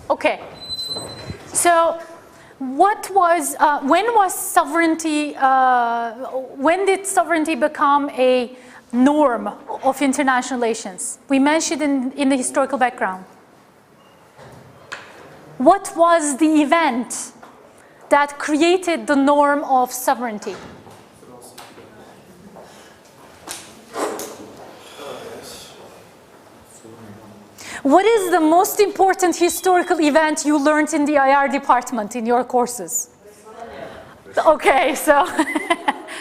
Okay. So what was, when was sovereignty, when did sovereignty become a norm of international relations? We mentioned in the historical background. What was the event that created the norm of sovereignty? What is the most important historical event you learned in the IR department in your courses? Okay, so,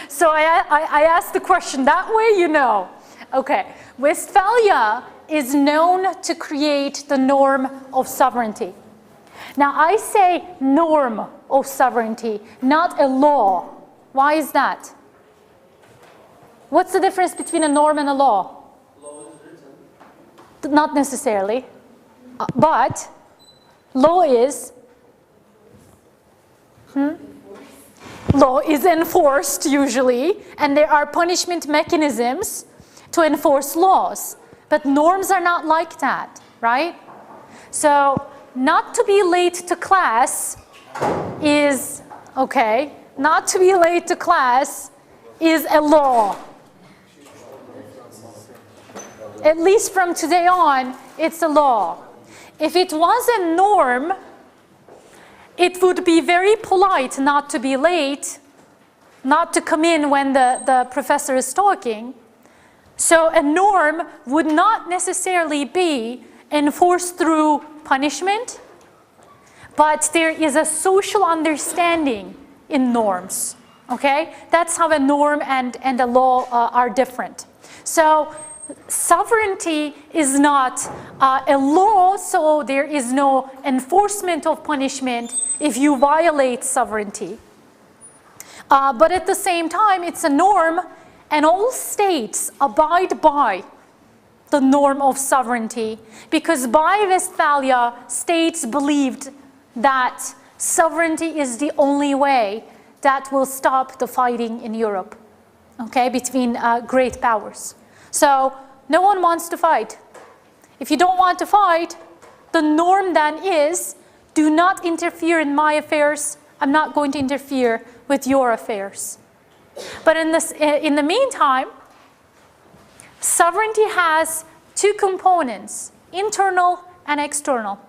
so I asked the question that way, you know. Okay, Westphalia is known to create the norm of sovereignty. Now I say norm of sovereignty, not a law. Why is that? What's the difference between a norm and a law? Not necessarily, but law is law is enforced usually, and there are punishment mechanisms to enforce laws. But norms are not like that, right? So not to be late to class is okay. Not to be late to class is a law. At least from today on, it's a law. If it was a norm, it would be very polite not to be late, not to come in when the professor is talking. So a norm would not necessarily be enforced through punishment, but there is a social understanding in norms, okay? That's how a norm and a law are different. So sovereignty is not a law, so there is no enforcement of punishment if you violate sovereignty. But at the same time, it's a norm, and all states abide by the norm of sovereignty, because by Westphalia, states believed that sovereignty is the only way that will stop the fighting in Europe, okay, between great powers. So no one wants to fight. If you don't want to fight, the norm then is, do not interfere in my affairs. I'm not going to interfere with your affairs. But in the meantime, sovereignty has two components, internal and external.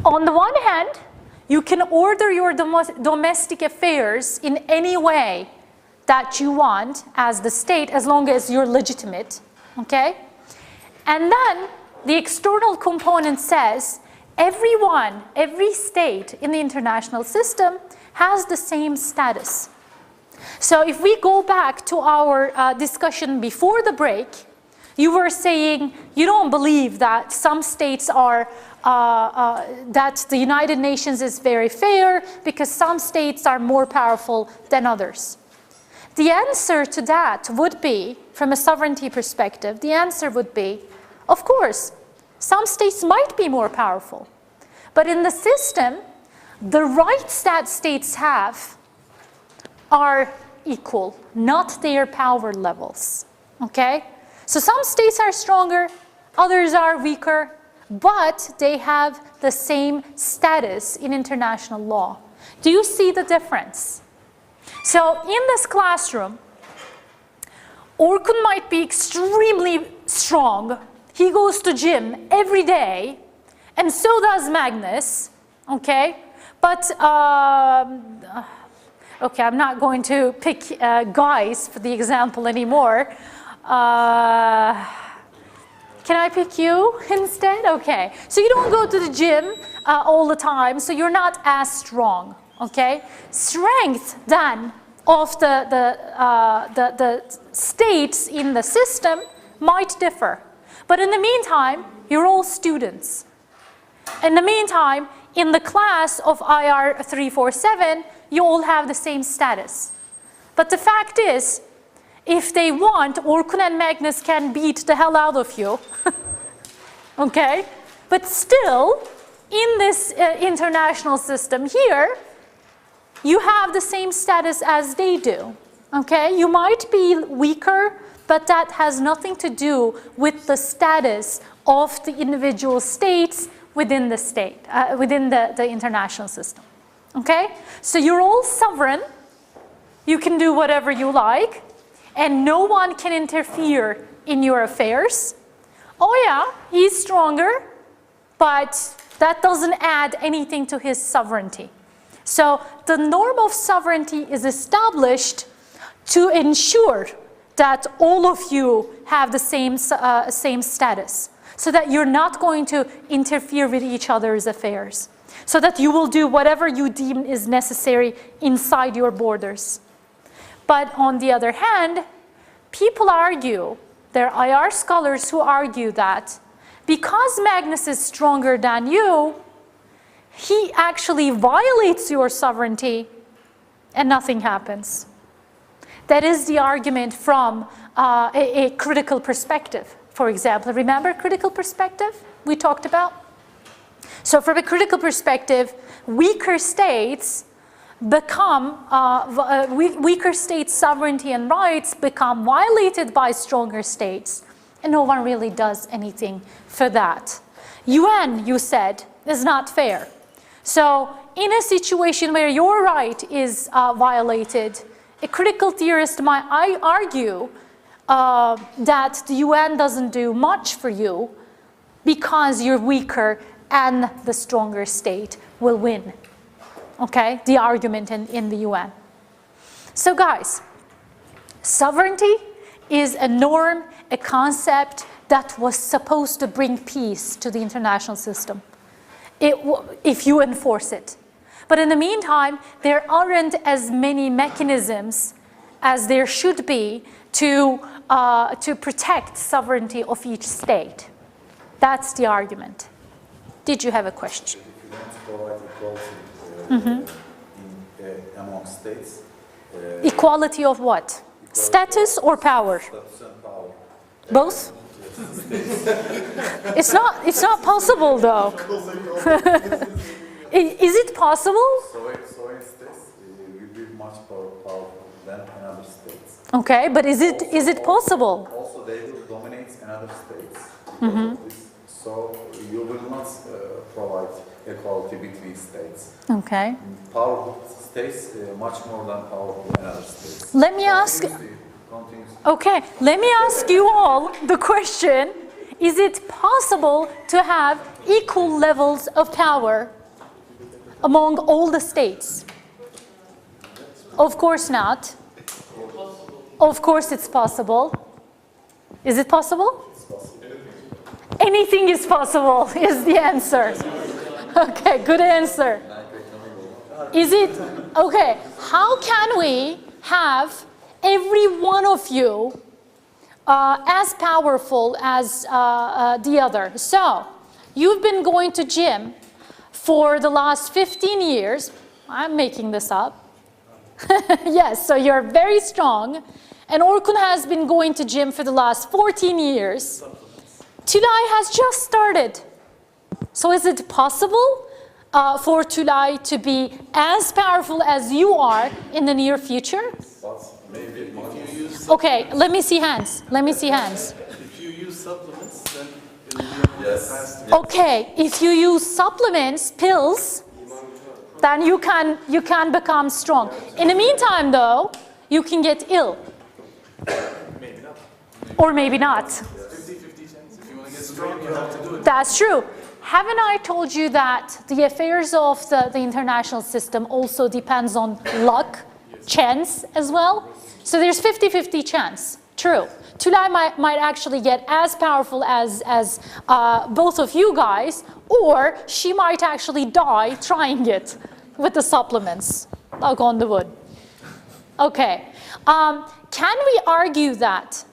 On the one hand, you can order your domestic affairs in any way that you want as the state, as long as you're legitimate, okay? And then the external component says everyone, every state in the international system has the same status. So if we go back to our discussion before the break, you were saying you don't believe that some states are, that the United Nations is very fair because some states are more powerful than others. The answer to that would be, from a sovereignty perspective, the answer would be, of course, some states might be more powerful. But in the system, the rights that states have are equal, not their power levels, okay? So some states are stronger, others are weaker, but they have the same status in international law. Do you see the difference? So in this classroom, Orkun might be extremely strong. He goes to gym every day, and so does Magnus, okay? But, okay, I'm not going to pick guys for the example anymore. Can I pick you instead? Okay, so you don't go to the gym all the time, so you're not as strong, okay? Strength then of the states in the system might differ. But in the meantime, you're all students. In the meantime, in the class of IR347, you all have the same status. But the fact is, if they want, Orkun and Magnus can beat the hell out of you, okay? But still, in this international system here, you have the same status as they do, okay? You might be weaker, but that has nothing to do with the status of the individual states within the state, within the international system. Okay? So you're all sovereign. You can do whatever you like, and no one can interfere in your affairs. Oh yeah, he's stronger, but that doesn't add anything to his sovereignty. So the norm of sovereignty is established to ensure that all of you have the same status, so that you're not going to interfere with each other's affairs, so that you will do whatever you deem is necessary inside your borders. But on the other hand, people argue, there are IR scholars who argue that because Magnus is stronger than you, he actually violates your sovereignty and nothing happens. That is the argument from a critical perspective, for example. Remember critical perspective we talked about? So from a critical perspective, weaker states become, weaker states' sovereignty and rights become violated by stronger states, and no one really does anything for that. UN, you said, is not fair. So in a situation where your right is violated, a critical theorist might argue that the UN doesn't do much for you because you're weaker and the stronger state will win. Okay, the argument in the UN. So guys, sovereignty is a norm, a concept that was supposed to bring peace to the international system if you enforce it. But in the meantime, there aren't as many mechanisms as there should be to protect sovereignty of each state. That's the argument. Did you have a question? If you don't provide equality among states. Equality of what? Status or power? Status and power. Both? It's not possible though. Is it possible? Sovereign states will be much powerful than another states. Okay, but is it possible? Also, they will dominate another states because of this. So you will not provide equality between states. Okay. Powerful states much more than powerful another states. Let me ask. Okay, let me ask you all the question: is it possible to have equal levels of power among all the states? Of course not. Of course it's possible. Is it possible? Anything is possible is the answer. Okay, good answer. Is it? Okay, how can we have every one of you as powerful as the other? So, you've been going to gym for the last 15 years. I'm making this up. Yes, so you're very strong. And Orkun has been going to gym for the last 14 years. Tülay has just started. So is it possible for Tülay to be as powerful as you are in the near future? Okay, let me see hands. Let me see hands. If you use supplements, then it will be faster. Okay, if you use supplements, pills, then you can become strong. In the meantime, though, you can get ill. Maybe not. Or maybe not. 50-50 chance. If you want to get strong, you have to do it. That's true. Haven't I told you that the affairs of the international system also depends on luck, chance as well? So there's 50-50 chance. True. Tülay might actually get as powerful as both of you guys, or she might actually die trying it with the supplements. Knock on the wood. Okay. Can we argue that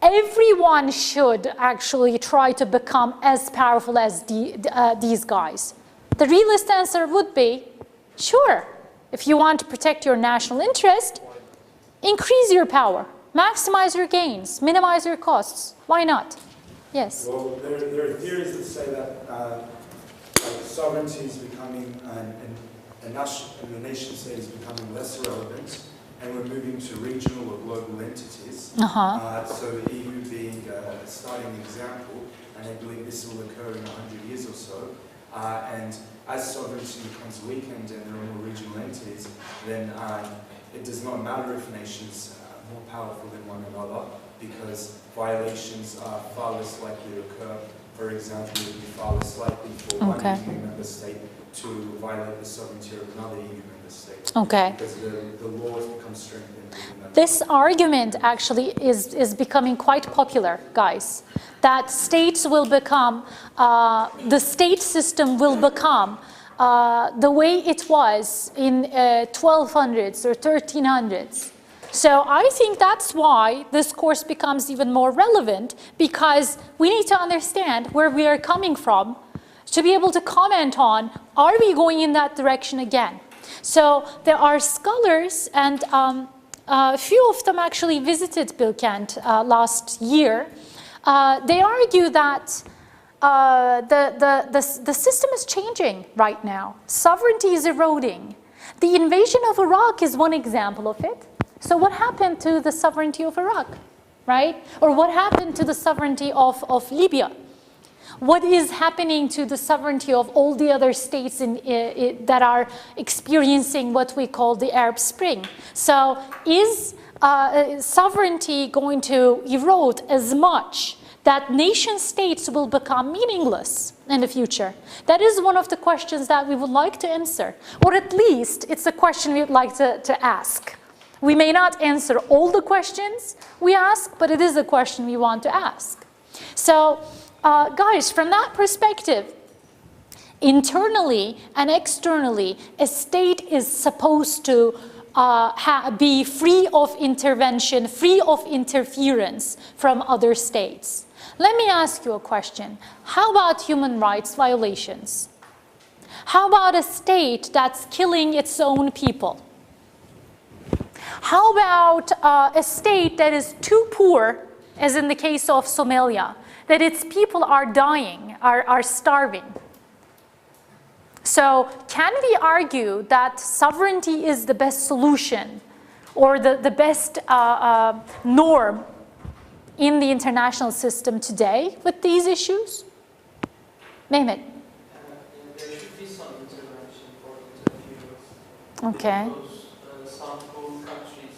everyone should actually try to become as powerful as these guys? The realist answer would be, sure. If you want to protect your national interest, increase your power, maximize your gains, minimize your costs. Why not? Yes? Well, there are theories that say that sovereignty is becoming, and the nation state is becoming less relevant, and we're moving to regional or global entities. So the EU being a starting example, and I believe this will occur in 100 years or so. And as sovereignty becomes weakened and there are more regional entities, then it does not matter if nations are more powerful than one another, because violations are far less likely to occur. For example, it would be far less likely for one EU member state to violate the sovereignty of another EU member state. Because the laws become strengthened. This argument actually is becoming quite popular, guys. That states will become, the state system will become the way it was in 1200s or 1300s. So I think that's why this course becomes even more relevant, because we need to understand where we are coming from to be able to comment on, are we going in that direction again? So there are scholars, and a few of them actually visited Bilkent last year. They argue that the system is changing right now. Sovereignty is eroding. The invasion of Iraq is one example of it. So what happened to the sovereignty of Iraq, right? Or what happened to the sovereignty of Libya? What is happening to the sovereignty of all the other states that are experiencing what we call the Arab Spring? So is sovereignty going to erode as much that nation states will become meaningless in the future? That is one of the questions that we would like to answer, or at least it's a question we would like to ask. We may not answer all the questions we ask, but it is a question we want to ask. So, guys, from that perspective, internally and externally, a state is supposed to be free of intervention, free of interference from other states. Let me ask you a question. How about human rights violations? How about a state that's killing its own people? How about a state that is too poor, as in the case of Somalia, that its people are dying, are starving? So can we argue that sovereignty is the best solution or the best norm in the international system today with these issues? Mehmet. There should be some intervention for interference. Okay. Because some poor countries,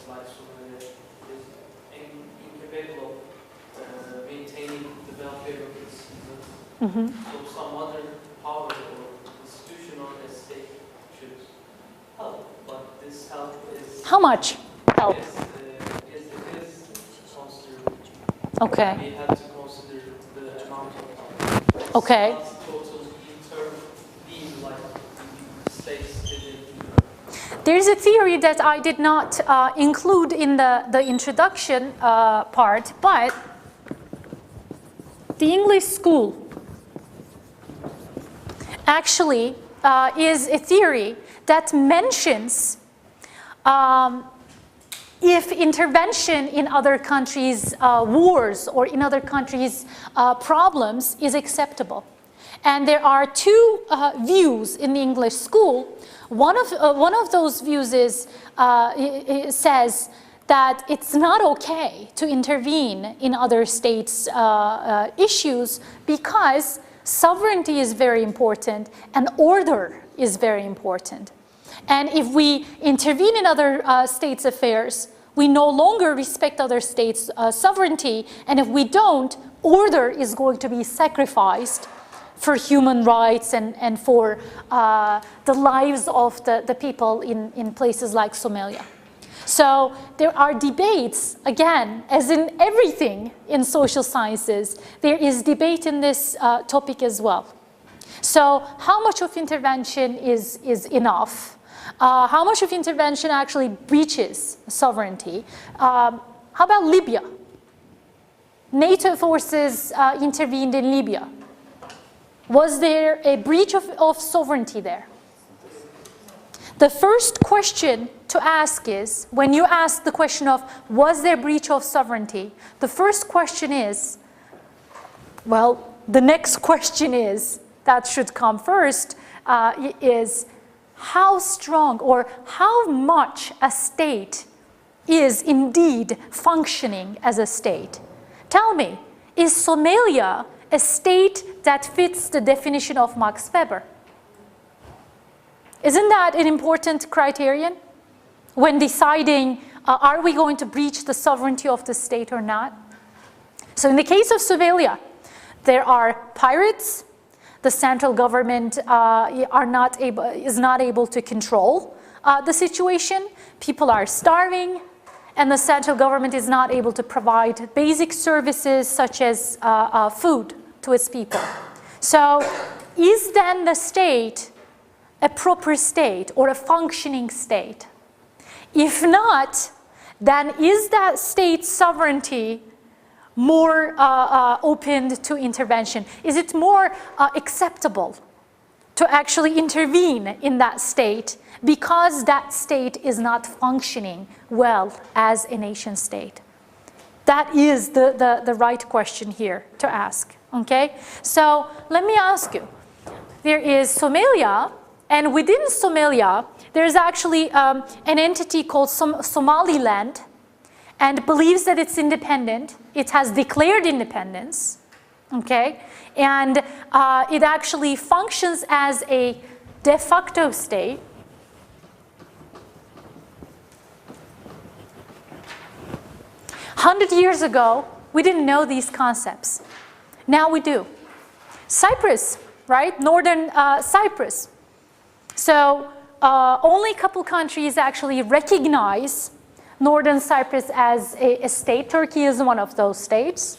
like Somalia, is incapable of maintaining the welfare of its citizens. So some other power or institution or a state should help. But this help is... How much help? Is considered. Okay. We have to consider the amount of help. Okay. It's not total intervene like the states did in There's a theory that I did not include in the introduction part, but the English school actually is a theory that mentions if intervention in other countries' wars or in other countries' problems is acceptable. And there are two views in the English school. One of those views is, it says that it's not okay to intervene in other states' issues because sovereignty is very important and order is very important. And if we intervene in other states' affairs, we no longer respect other states' sovereignty, and if we don't, order is going to be sacrificed for human rights and for the lives of the people in places like Somalia. So there are debates, again, as in everything in social sciences, there is debate in this topic as well. So how much of intervention is enough? How much of intervention actually breaches sovereignty? How about Libya? NATO forces intervened in Libya. Was there a breach of sovereignty there? The first question to ask is, when you ask the question of, was there breach of sovereignty? The first question is, well, the next question is, that should come first, is, how strong or how much a state is indeed functioning as a state. Tell me, is Somalia a state that fits the definition of Max Weber? Isn't that an important criterion when deciding are we going to breach the sovereignty of the state or not? So in the case of Somalia, there are pirates. The central government is not able to control the situation. People are starving, and the central government is not able to provide basic services such as food to its people. So is then the state a proper state or a functioning state? If not, then is that state's sovereignty more opened to intervention? Is it more acceptable to actually intervene in that state because that state is not functioning well as a nation state? That is the right question here to ask, okay? So let me ask you, there is Somalia, and within Somalia, there's actually an entity called Somaliland, and believes that it's independent. It has declared independence, okay? And it actually functions as a de facto state. A 100 years ago, we didn't know these concepts. Now we do. Cyprus, right? Northern Cyprus. So only a couple countries actually recognize Northern Cyprus as a state. Turkey is one of those states.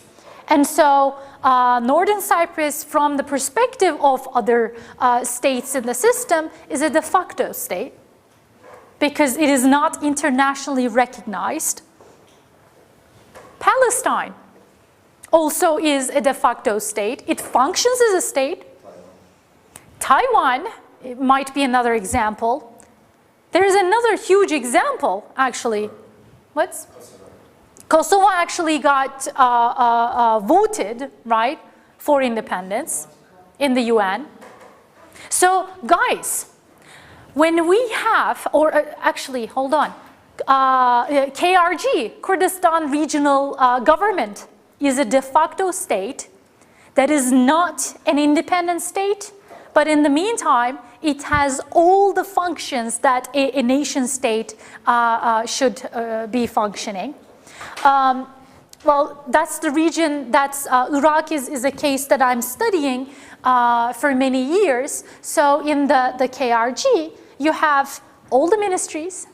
And so Northern Cyprus, from the perspective of other states in the system, is a de facto state because it is not internationally recognized. Palestine also is a de facto state. It functions as a state. Taiwan, it might be another example. There's another huge example, actually. What's? Kosovo actually got voted, right, for independence in the UN. So, guys, when we have, or actually, hold on, KRG, Kurdistan Regional Government, is a de facto state that is not an independent state, but in the meantime, it has all the functions that a nation state should be functioning. Well, that's the region, Iraq is a case that I'm studying for many years. So in the KRG, you have all the ministries.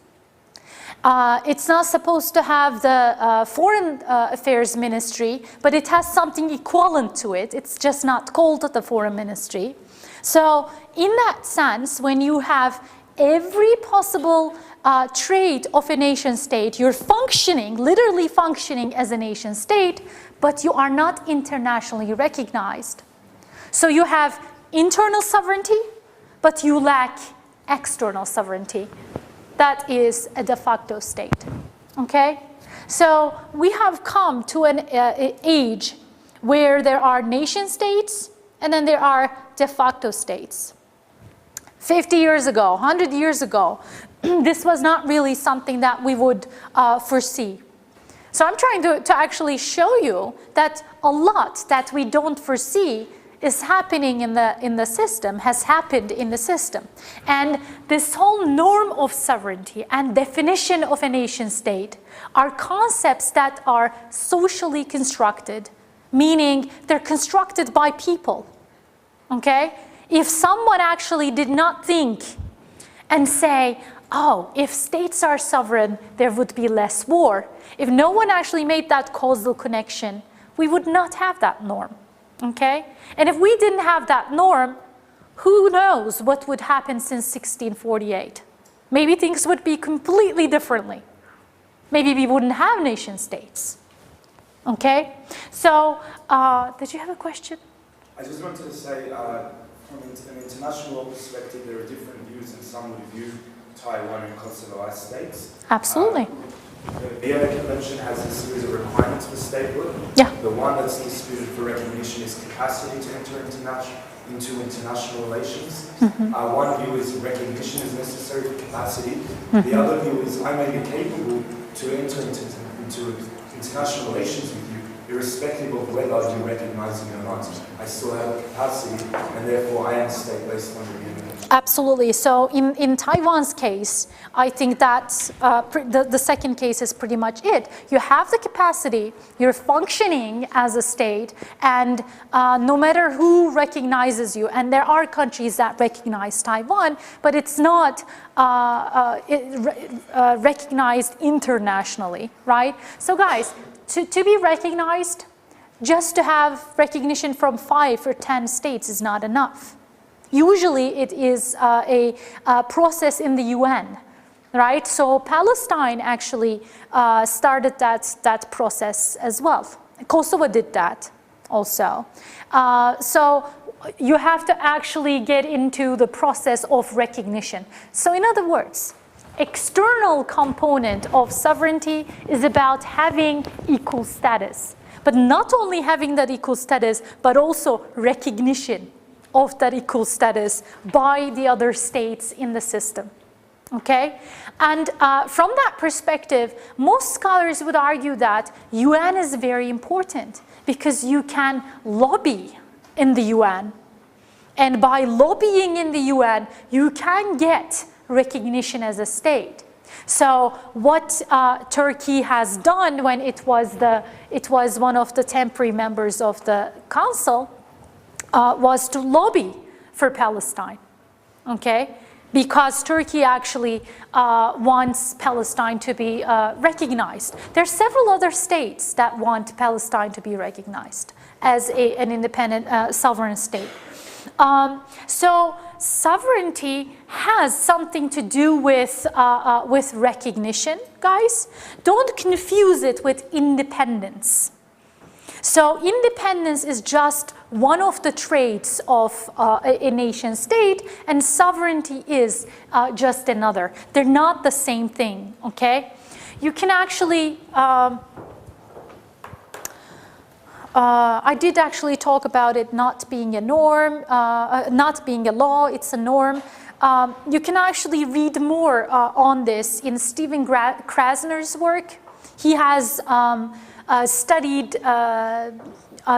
It's not supposed to have the foreign affairs ministry, but it has something equivalent to it. It's just not called the foreign ministry. So in that sense, when you have every possible trait of a nation state, you're functioning, literally functioning as a nation state, but you are not internationally recognized. So you have internal sovereignty, but you lack external sovereignty. That is a de facto state, okay? So we have come to an age where there are nation states and then there are de facto states. 50 years ago, 100 years ago, this was not really something that we would foresee. So I'm trying to actually show you that a lot that we don't foresee is happening in the system, has happened in the system. And this whole norm of sovereignty and definition of a nation state are concepts that are socially constructed, meaning they're constructed by people, okay? If someone actually did not think and say, oh, if states are sovereign, there would be less war. If no one actually made that causal connection, we would not have that norm, okay? And if we didn't have that norm, who knows what would happen since 1648? Maybe things would be completely differently. Maybe we wouldn't have nation states, okay? So, did you have a question? I just wanted to say, from an international law perspective, there are different views, and some would view Taiwan and Kosovo as states. Absolutely. The Vienna Convention has a series of requirements for statehood. Yeah. The one that's disputed for recognition is capacity to enter into international relations. One view is recognition is necessary for capacity. The other view is I may be capable to enter into international relations with you, irrespective of whether you recognize me or not. I still have a capacity, and therefore I am a state based on the agreement. Absolutely. So in Taiwan's case, I think that the second case is pretty much it. You have the capacity, you're functioning as a state, and no matter who recognizes you, and there are countries that recognize Taiwan, but it's not recognized internationally, right? So guys, to be recognized, just to have recognition from 5 or 10 states is not enough. Usually it is a process in the UN, right? So Palestine actually started that process as well. Kosovo did that also. So you have to actually get into the process of recognition. So in other words, external component of sovereignty is about having equal status. But not only having that equal status, but also recognition of that equal status by the other states in the system, okay? And from that perspective, most scholars would argue that UN is very important because you can lobby in the UN. And by lobbying in the UN, you can get recognition as a state. So what Turkey has done when it was one of the temporary members of the council was to lobby for Palestine, okay? Because Turkey actually wants Palestine to be recognized. There are several other states that want Palestine to be recognized as an independent sovereign state. So sovereignty has something to do with recognition, guys. Don't confuse it with independence. So independence is just one of the traits of a nation state, and sovereignty is just another. They're not the same thing, okay? You can actually, I did actually talk about it not being a norm, not being a law, it's a norm. You can actually read more on this in Stephen Krasner's work. He has studied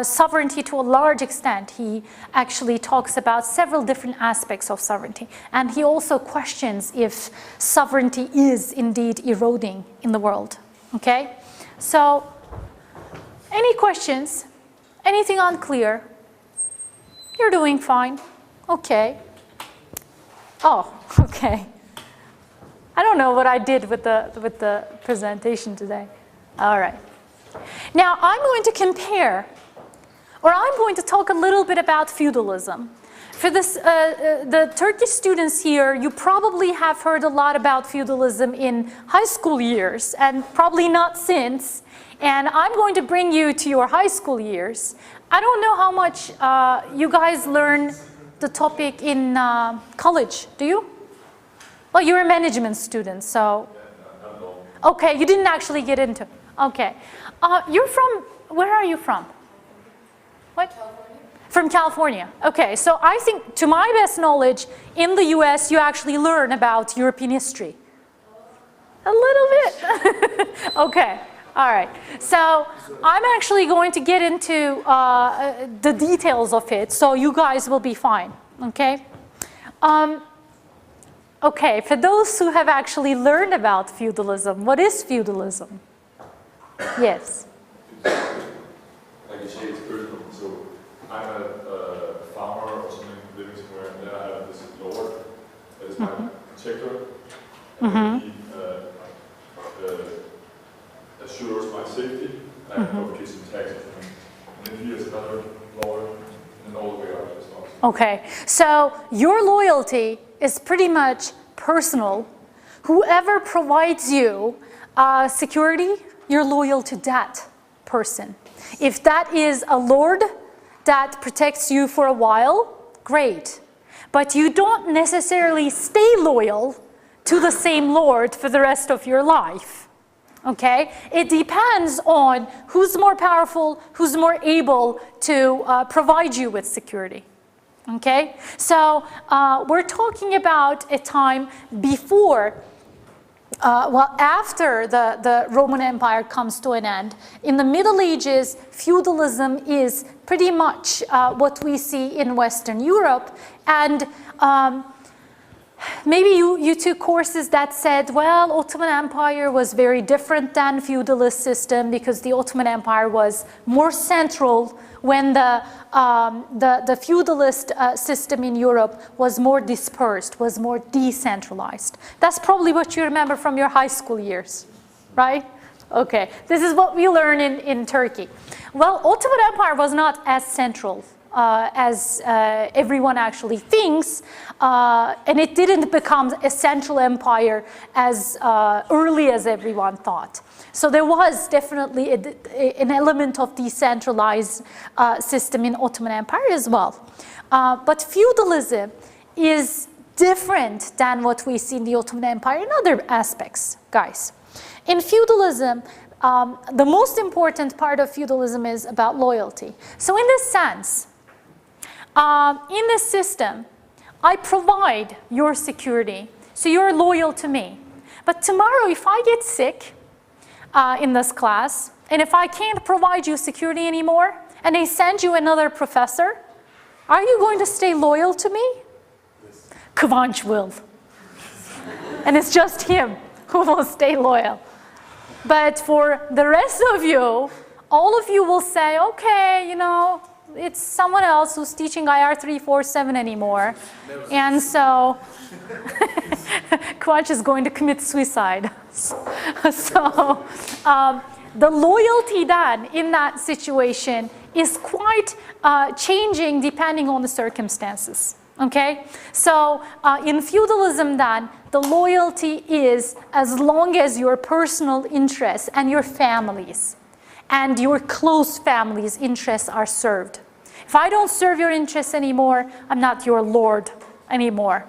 sovereignty to a large extent. He actually talks about several different aspects of sovereignty. And he also questions if sovereignty is indeed eroding in the world, okay? So, any questions? Anything unclear? You're doing fine. Okay. Oh, okay. I don't know what I did with the presentation today. All right. Now, I'm going to compare, or I'm going to talk a little bit about feudalism. For this, the Turkish students here, you probably have heard a lot about feudalism in high school years, and probably not since. And I'm going to bring you to your high school years. I don't know how much you guys learn the topic in college, do you? Well, you're a management student, so. Okay, you didn't actually get into. Okay. You're from, where are you from? What? California. From California. Okay, so I think, to my best knowledge, in the US, you actually learn about European history. A little bit. Okay, all right. So I'm actually going to get into the details of it, so you guys will be fine, okay? Okay, for those who have actually learned about feudalism, what is feudalism? Yes. Like you say, it's personal. So I'm a farmer or something living somewhere, and then I have this lord that is my protector, and he assures my safety, and I have to pay some taxes from him. And then he has another lord, and then all the way up as well. Okay, so your loyalty is pretty much personal. Whoever provides you security, you're loyal to that person. If that is a lord that protects you for a while, great. But you don't necessarily stay loyal to the same lord for the rest of your life, okay? It depends on who's more powerful, who's more able to provide you with security, Okay, so we're talking about a time before, well, after the Roman Empire comes to an end. In the Middle Ages, feudalism is pretty much what we see in Western Europe. And maybe you took courses that said, well, Ottoman Empire was very different than feudalist system because the Ottoman Empire was more central when the feudalist system in Europe was more dispersed, was more decentralized. That's probably what you remember from your high school years, right? Okay, this is what we learn in Turkey. Well, Ottoman Empire was not as central as everyone actually thinks, and it didn't become a central empire as early as everyone thought. So there was definitely an element of decentralized system in Ottoman Empire as well. But feudalism is different than what we see in the Ottoman Empire in other aspects, guys. In feudalism, the most important part of feudalism is about loyalty. So in this sense, in this system, I provide your security, so you're loyal to me. But tomorrow, if I get sick in this class, and if I can't provide you security anymore, and they send you another professor, are you going to stay loyal to me? Yes. Kıvanç will. And it's just him who will stay loyal. But for the rest of you, all of you will say, okay, you know, it's someone else who's teaching IR347 anymore. And so Kıvanç is going to commit suicide. So the loyalty then in that situation is quite changing depending on the circumstances. Okay, so in feudalism then, the loyalty is as long as your personal interests and your families and your close family's interests are served. If I don't serve your interests anymore, I'm not your lord anymore.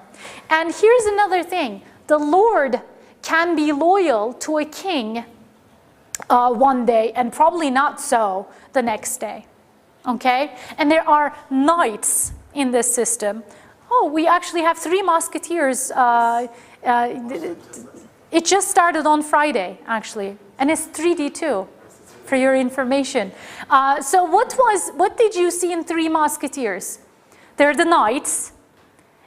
And here's another thing. The lord can be loyal to a king one day and probably not so the next day. Okay, and there are knights in this system. Oh, we actually have 3 musketeers. It just started on Friday, actually, and it's 3D2, for your information. So what did you see in 3 musketeers? They're the knights,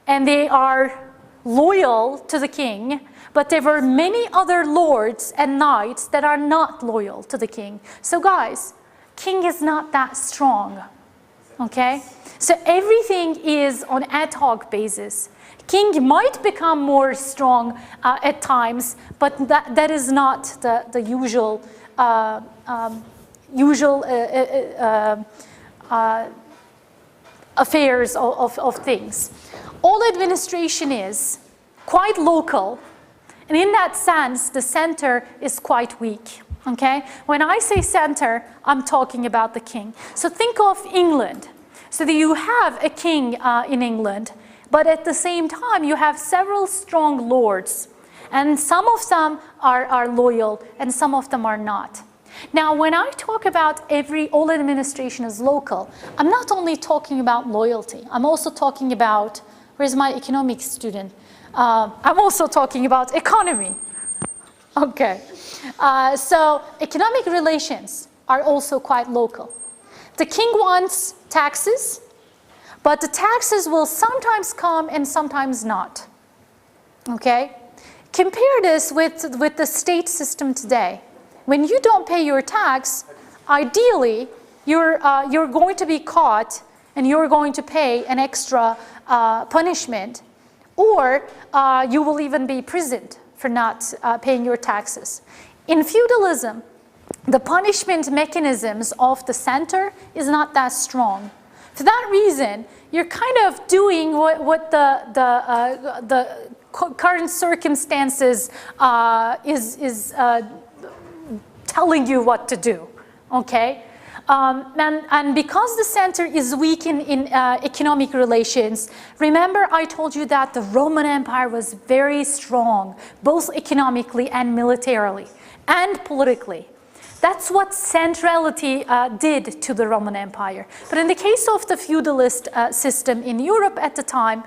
and they are loyal to the king, but there were many other lords and knights that are not loyal to the king. So guys, king is not that strong, okay? So everything is on ad hoc basis. King might become more strong at times, but that is not the usual affairs of things. All administration is quite local, and in that sense, the center is quite weak. Okay? When I say center, I'm talking about the king. So think of England. So that you have a king in England, but at the same time, you have several strong lords. And some of them are loyal, and some of them are not. Now, when I talk about all administration is local, I'm not only talking about loyalty. I'm also talking about, where's my economics student? I'm also talking about economy. Okay. So economic relations are also quite local. The king wants taxes, but the taxes will sometimes come and sometimes not. Okay? Compare this with the state system today. When you don't pay your tax, ideally, you're going to be caught and you're going to pay an extra punishment, or you will even be imprisoned for not paying your taxes. In feudalism, the punishment mechanisms of the center is not that strong. For that reason, you're kind of doing what the current circumstances is telling you what to do, okay? And because the center is weak in economic relations, remember I told you that the Roman Empire was very strong, both economically and militarily, and politically. That's what centrality did to the Roman Empire. But in the case of the feudalist system in Europe at the time,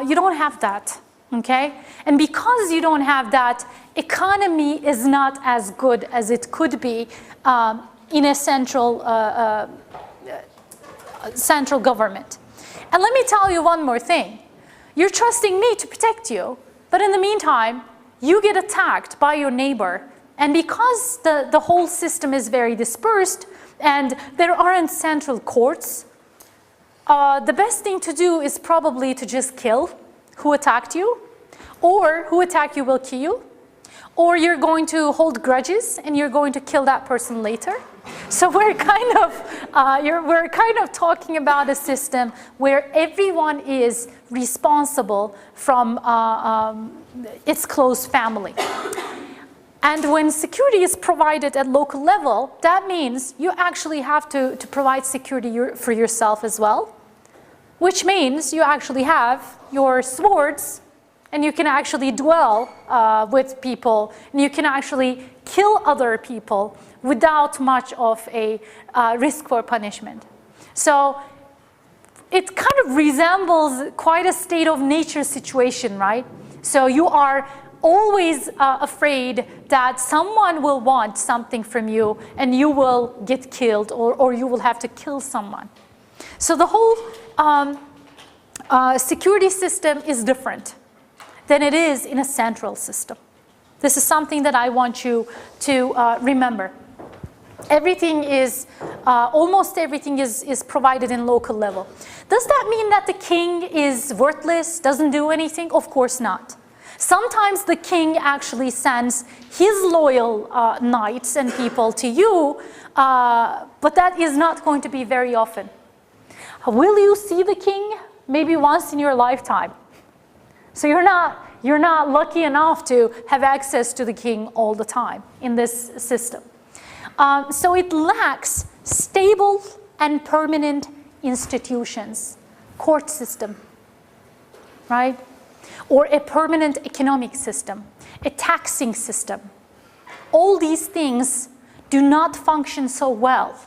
you don't have that, okay? And because you don't have that, economy is not as good as it could be in a central government. And let me tell you one more thing. You're trusting me to protect you, but in the meantime, you get attacked by your neighbor. And because the whole system is very dispersed and there aren't central courts, the best thing to do is probably to just kill who attacked you, or who attacked you will kill you, or you're going to hold grudges and you're going to kill that person later. So we're kind of talking about a system where everyone is responsible from its close family. And when security is provided at local level, that means you actually have to provide security for yourself as well, which means you actually have your swords and you can actually dwell with people and you can actually kill other people without much of a risk for punishment. So it kind of resembles quite a state of nature situation, right? So you are always afraid that someone will want something from you and you will get killed, or you will have to kill someone. So the whole security system is different than it is in a central system. This is something that I want you to remember. Everything is, almost everything is provided in local level. Does that mean that the king is worthless, doesn't do anything? Of course not. Sometimes the king actually sends his loyal knights and people to you, but that is not going to be very often. Will you see the king? Maybe once in your lifetime. So you're not lucky enough to have access to the king all the time in this system. So it lacks stable and permanent institutions, court system, right? Or a permanent economic system, a taxing system. All these things do not function so well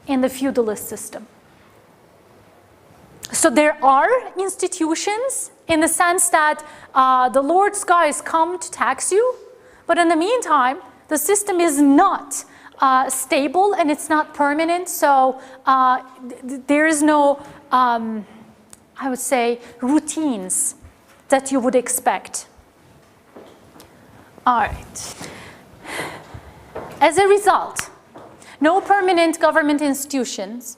in the feudalist system. So there are institutions in the sense that the Lord's guys come to tax you, but in the meantime, the system is not stable and it's not permanent, so there is no, I would say, routines that you would expect. All right. As a result, no permanent government institutions.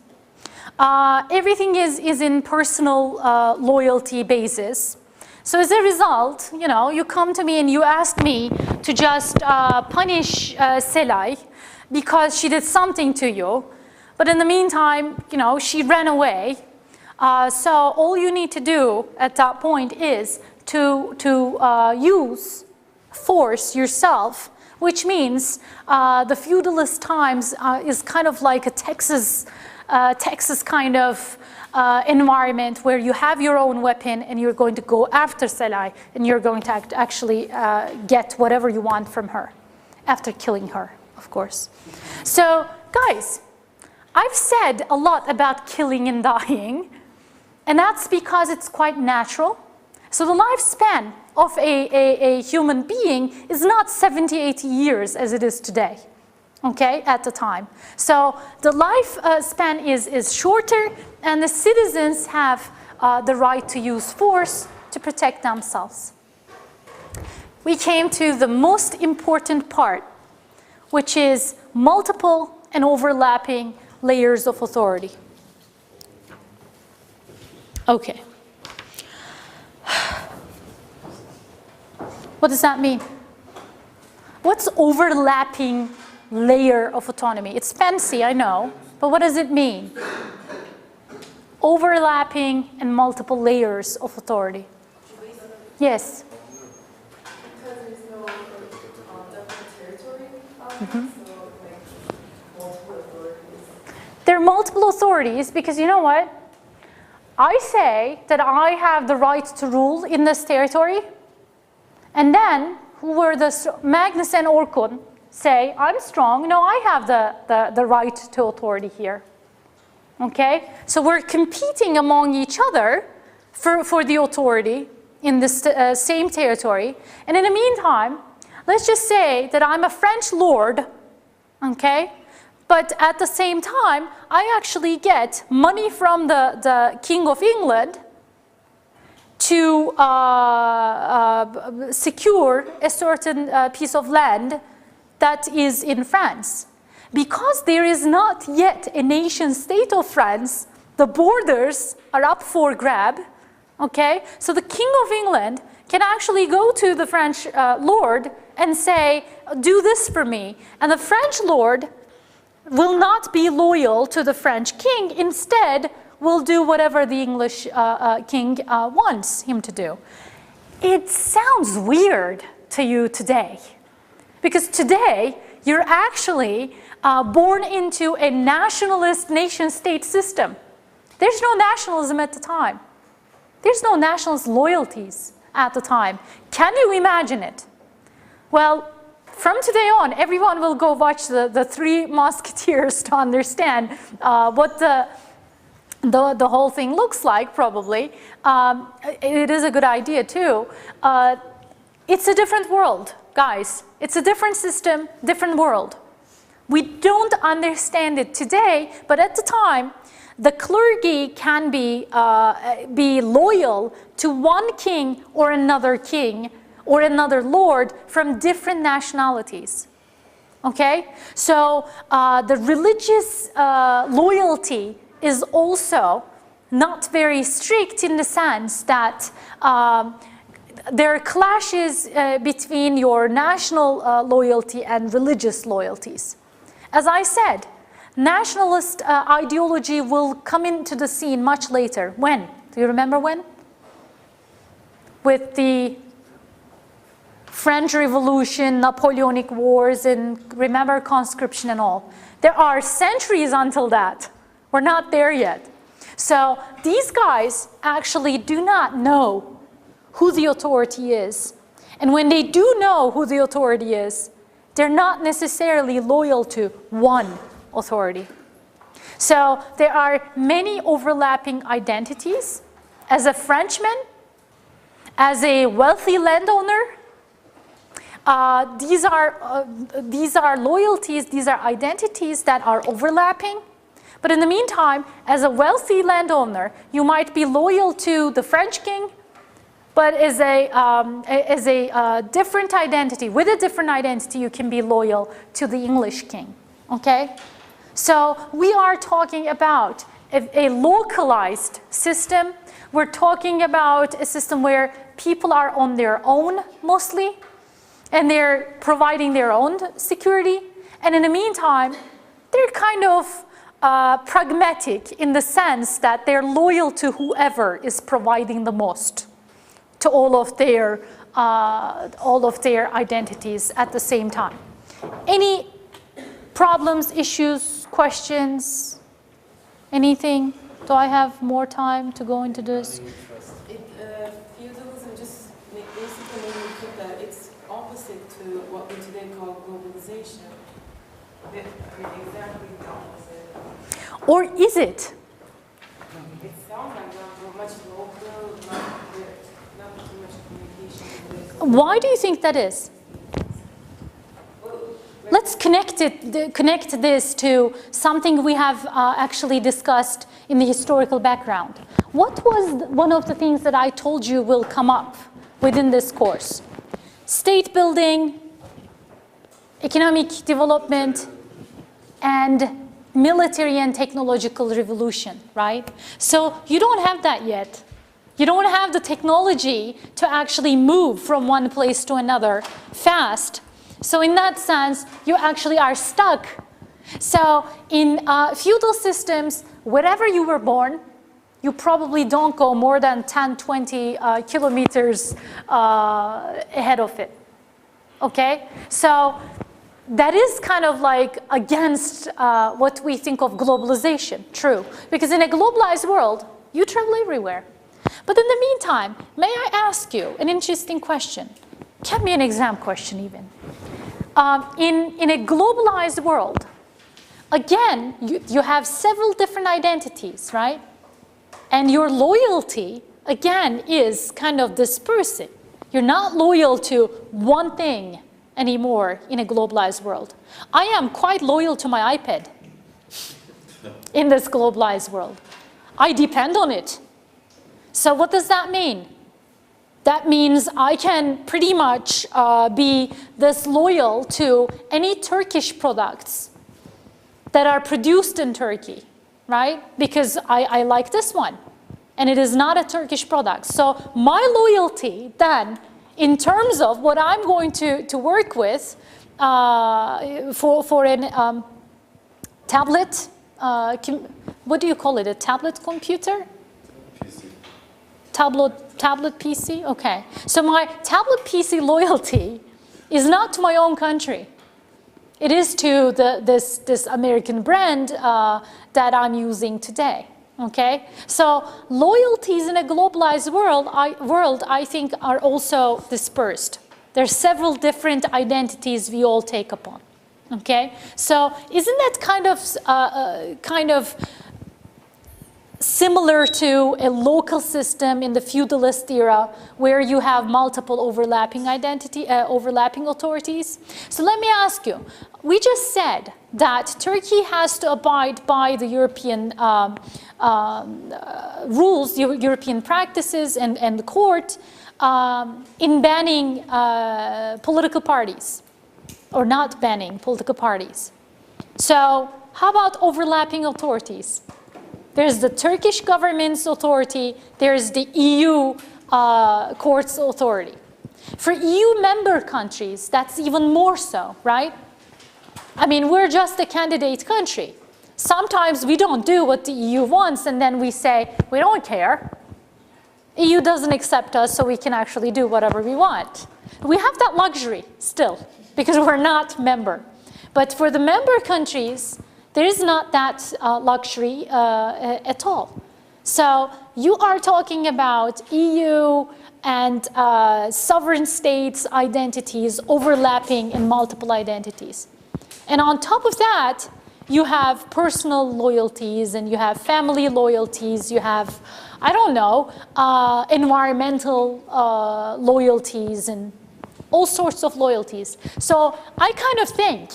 Everything is in personal loyalty basis. So as a result, you know, you come to me and you ask me to just punish Selay because she did something to you, but in the meantime, you know, she ran away. So all you need to do at that point is to use force yourself, which means the feudalist times is kind of like a Texas kind of environment where you have your own weapon and you're going to go after Selay and you're going to actually get whatever you want from her after killing her, of course. So guys, I've said a lot about killing and dying, and that's because it's quite natural. So the lifespan of a human being is not 70, 80 years as it is today, okay, at the time. So the lifespan is shorter, and the citizens have the right to use force to protect themselves. We came to the most important part, which is multiple and overlapping layers of authority. Okay. What does that mean? What's overlapping layer of autonomy? It's fancy, I know, but what does it mean? Overlapping and multiple layers of authority. Yes? Because there's no definite territory, so like multiple authorities. There are multiple authorities because you know what? I say that I have the right to rule in this territory, and then who were the Magnus and Orkun say, I'm strong, no, I have the right to authority here. Okay? So we're competing among each other for the authority in this same territory. And in the meantime, let's just say that I'm a French lord, okay? But at the same time, I actually get money from the King of England to secure a certain piece of land that is in France. Because there is not yet a nation state of France, the borders are up for grab, okay? So the King of England can actually go to the French lord and say, do this for me. And the French lord will not be loyal to the French king, instead will do whatever the English king wants him to do. It sounds weird to you today, because today you're actually born into a nationalist nation-state system. There's no nationalism at the time. There's no nationalist loyalties at the time. Can you imagine it? Well, from today on, everyone will go watch the Three Musketeers to understand what the whole thing looks like, probably. It is a good idea, too. It's a different world, guys. It's a different system, different world. We don't understand it today, but at the time, the clergy can be loyal to one king or another lord from different nationalities. Okay? So the religious loyalty is also not very strict, in the sense that there are clashes between your national loyalty and religious loyalties. As I said, nationalist ideology will come into the scene much later. When? Do you remember when? With the French Revolution, Napoleonic Wars, and remember conscription and all. There are centuries until that. We're not there yet. So these guys actually do not know who the authority is. And when they do know who the authority is, they're not necessarily loyal to one authority. So there are many overlapping identities. As a Frenchman, as a wealthy landowner, these are loyalties, these are identities that are overlapping. But in the meantime, as a wealthy landowner, you might be loyal to the French king, but as a different identity, with a different identity, you can be loyal to the English king, okay? So we are talking about a localized system. We're talking about a system where people are on their own mostly, and they're providing their own security. And in the meantime, they're kind of pragmatic in the sense that they're loyal to whoever is providing the most to all of their identities at the same time. Any problems, issues, questions, anything? Do I have more time to go into this? Feudalism just basically made me think that it's opposite to what we today call globalization. Exactly the opposite. Or is it? It sounds like we're much local, not too much communication. Why do you think that is? Let's connect this to something we have actually discussed in the historical background. What was one of the things that I told you will come up within this course? State building, economic development, and military and technological revolution, right? So you don't have that yet. You don't have the technology to actually move from one place to another fast. So in that sense, you actually are stuck. So in feudal systems, wherever you were born, you probably don't go more than 10, 20 kilometers ahead of it. Okay? So that is kind of like against what we think of globalization, true. Because in a globalized world, you travel everywhere. But in the meantime, may I ask you an interesting question? Can be an exam question even. in a globalized world, again, you have several different identities, right? And your loyalty, again, is kind of dispersing. You're not loyal to one thing anymore in a globalized world. I am quite loyal to my iPad in this globalized world. I depend on it. So what does that mean? That means I can pretty much be this loyal to any Turkish products that are produced in Turkey, right? Because I like this one, and it is not a Turkish product. So my loyalty then, in terms of what I'm going to work with for an tablet, what do you call it, a tablet computer? PC. Tablet PC, okay. So my tablet PC loyalty is not to my own country. It is to this American brand that I'm using today, okay? So loyalties in a globalized world, I think, are also dispersed. There are several different identities we all take upon, okay? So isn't that kind of similar to a local system in the feudalist era where you have multiple overlapping authorities? So let me ask you, we just said that Turkey has to abide by the European rules, European practices and the court in banning political parties, or not banning political parties. So how about overlapping authorities? There's the Turkish government's authority, there's the EU court's authority. For EU member countries, that's even more so, right? I mean, we're just a candidate country. Sometimes we don't do what the EU wants, and then we say, we don't care. EU doesn't accept us, so we can actually do whatever we want. We have that luxury still, because we're not member. But for the member countries, there is not that luxury at all. So you are talking about EU and sovereign states' identities overlapping in multiple identities. And on top of that, you have personal loyalties and you have family loyalties, you have, I don't know, environmental loyalties and all sorts of loyalties. So I kind of think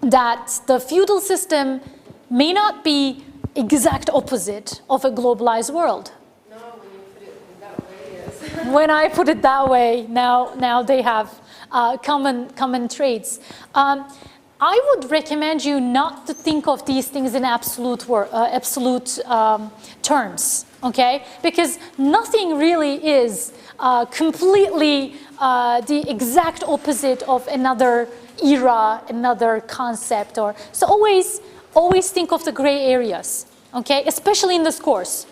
that the feudal system may not be exact opposite of a globalized world. No, when you put it that way, yes. When I put it that way, now they have common traits. I would recommend you not to think of these things in absolute terms, okay? Because nothing really is completely the exact opposite of another era, another concept, or so always think of the gray areas, okay? Especially in this course.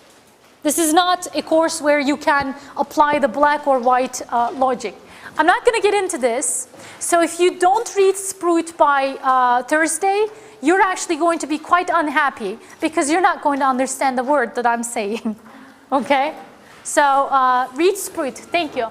This is not a course where you can apply the black or white logic. I'm not going to get into this. So if you don't read Sprout by Thursday, you're actually going to be quite unhappy because you're not going to understand the word that I'm saying, okay? So read Sprout. Thank you.